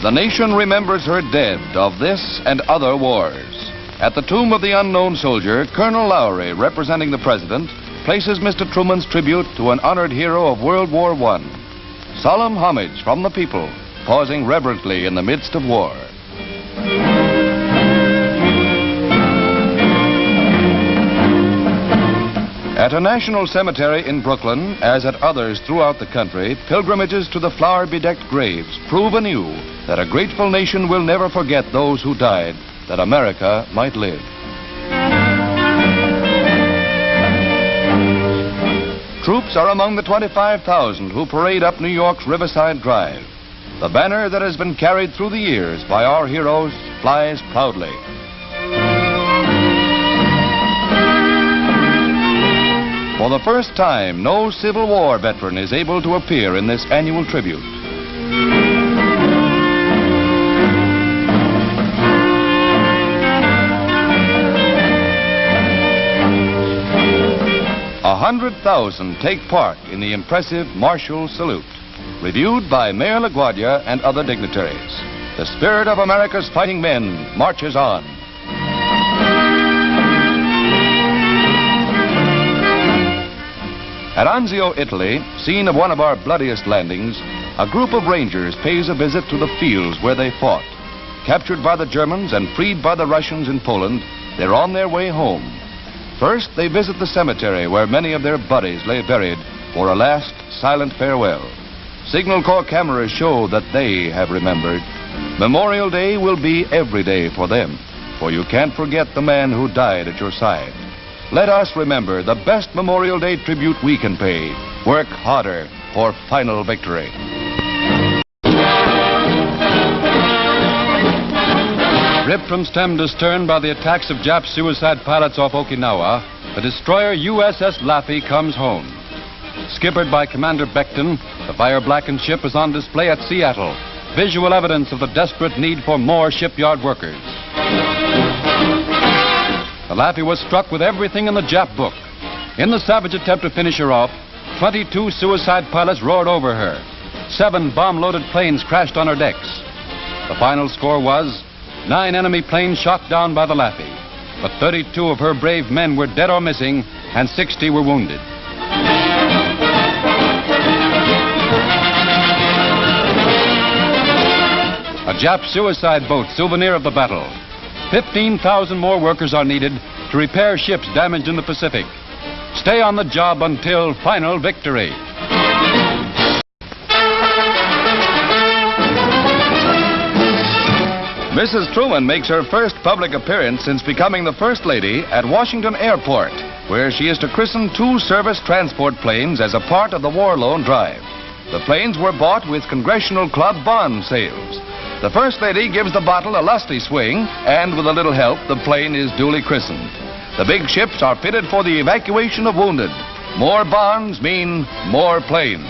The nation remembers her dead of this and other wars. At the tomb of the unknown soldier, Colonel Lowry, representing the President, places Mr. Truman's tribute to an honored hero of World War I. Solemn homage from the people, pausing reverently in the midst of war. At a national cemetery in Brooklyn, as at others throughout the country, pilgrimages to the flower-bedecked graves prove anew that a grateful nation will never forget those who died that America might live. Troops are among the 25,000 who parade up New York's Riverside Drive. The banner that has been carried through the years by our heroes flies proudly. For the first time, no Civil War veteran is able to appear in this annual tribute. A 100,000 take part in the impressive martial salute, reviewed by Mayor LaGuardia and other dignitaries. The spirit of America's fighting men marches on. At Anzio, Italy, scene of one of our bloodiest landings, a group of Rangers pays a visit to the fields where they fought. Captured by the Germans and freed by the Russians in Poland, they're on their way home. First, they visit the cemetery where many of their buddies lay buried for a last silent farewell. Signal Corps cameras show that they have remembered. Memorial Day will be every day for them, for you can't forget the man who died at your side. Let us remember the best Memorial Day tribute we can pay. Work harder for final victory. Ripped from stem to stern by the attacks of Jap suicide pilots off Okinawa, the destroyer USS Laffey comes home. Skippered by Commander Beckton, the fire-blackened ship is on display at Seattle, visual evidence of the desperate need for more shipyard workers. The Laffey was struck with everything in the Jap book. In the savage attempt to finish her off, 22 suicide pilots roared over her. 7 bomb-loaded planes crashed on her decks. The final score was 9 enemy planes shot down by the Laffey, but 32 of her brave men were dead or missing, and 60 were wounded. A Jap suicide boat, souvenir of the battle. 15,000 more workers are needed to repair ships damaged in the Pacific. Stay on the job until final victory. Mrs. Truman makes her first public appearance since becoming the First Lady at Washington Airport, where she is to christen 2 service transport planes as a part of the War Loan Drive. The planes were bought with Congressional Club bond sales. The First Lady gives the bottle a lusty swing, and with a little help, the plane is duly christened. The big ships are fitted for the evacuation of wounded. More bonds mean more planes.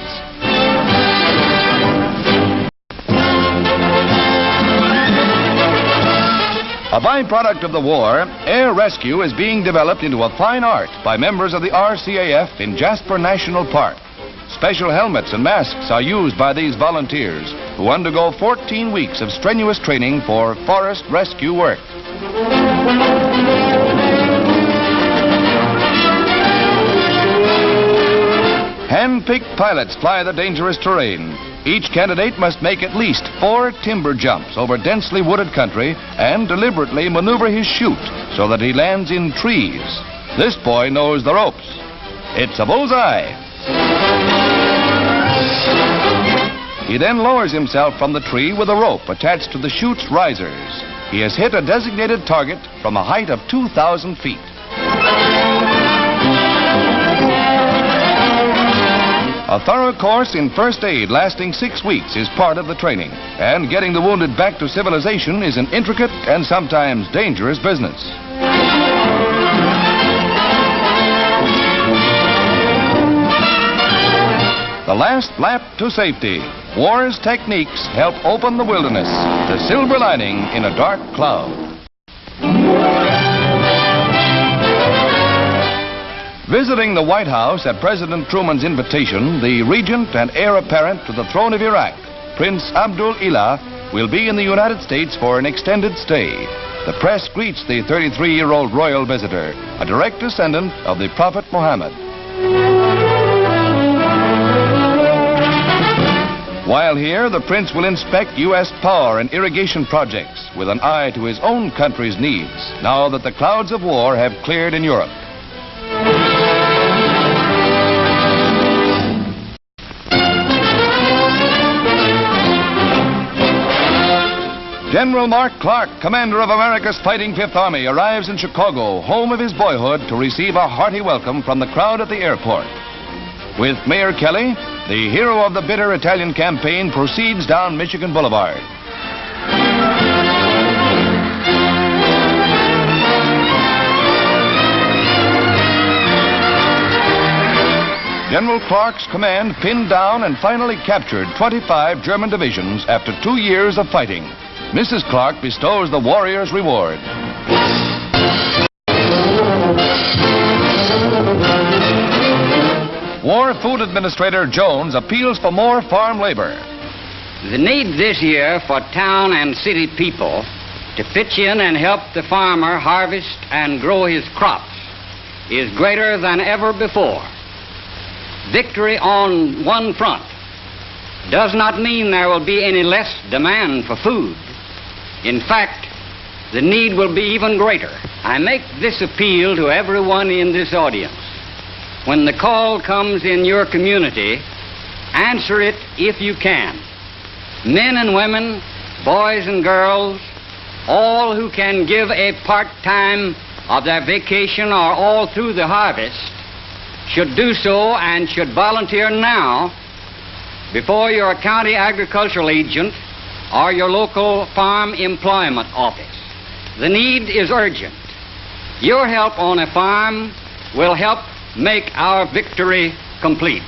A byproduct of the war, air rescue is being developed into a fine art by members of the RCAF in Jasper National Park. Special helmets and masks are used by these volunteers who undergo 14 weeks of strenuous training for forest rescue work. Hand-picked pilots fly the dangerous terrain. Each candidate must make at least 4 timber jumps over densely wooded country and deliberately maneuver his chute so that he lands in trees. This boy knows the ropes. It's a bullseye. He then lowers himself from the tree with a rope attached to the chute's risers. He has hit a designated target from a height of 2,000 feet. A thorough course in first aid lasting 6 weeks is part of the training, and getting the wounded back to civilization is an intricate and sometimes dangerous business. The last lap to safety. War's techniques help open the wilderness, the silver lining in a dark cloud. Visiting the White House at President Truman's invitation, the regent and heir apparent to the throne of Iraq, Prince Abdul Ilah, will be in the United States for an extended stay. The press greets the 33-year-old royal visitor, a direct descendant of the Prophet Muhammad. While here, the prince will inspect U.S. power and irrigation projects with an eye to his own country's needs, now that the clouds of war have cleared in Europe. General Mark Clark, commander of America's fighting Fifth Army, arrives in Chicago, home of his boyhood, to receive a hearty welcome from the crowd at the airport. With Mayor Kelly, the hero of the bitter Italian campaign proceeds down Michigan Boulevard. General Clark's command pinned down and finally captured 25 German divisions after 2 years of fighting. Mrs. Clark bestows the warrior's reward. War Food Administrator Jones appeals for more farm labor. The need this year for town and city people to pitch in and help the farmer harvest and grow his crops is greater than ever before. Victory on one front does not mean there will be any less demand for food. In fact, the need will be even greater. I make this appeal to everyone in this audience. When the call comes in your community, answer it if you can. Men and women, boys and girls, all who can give a part-time of their vacation or all through the harvest should do so and should volunteer now before your county agricultural agent or your local farm employment office. The need is urgent. Your help on a farm will help make our victory complete.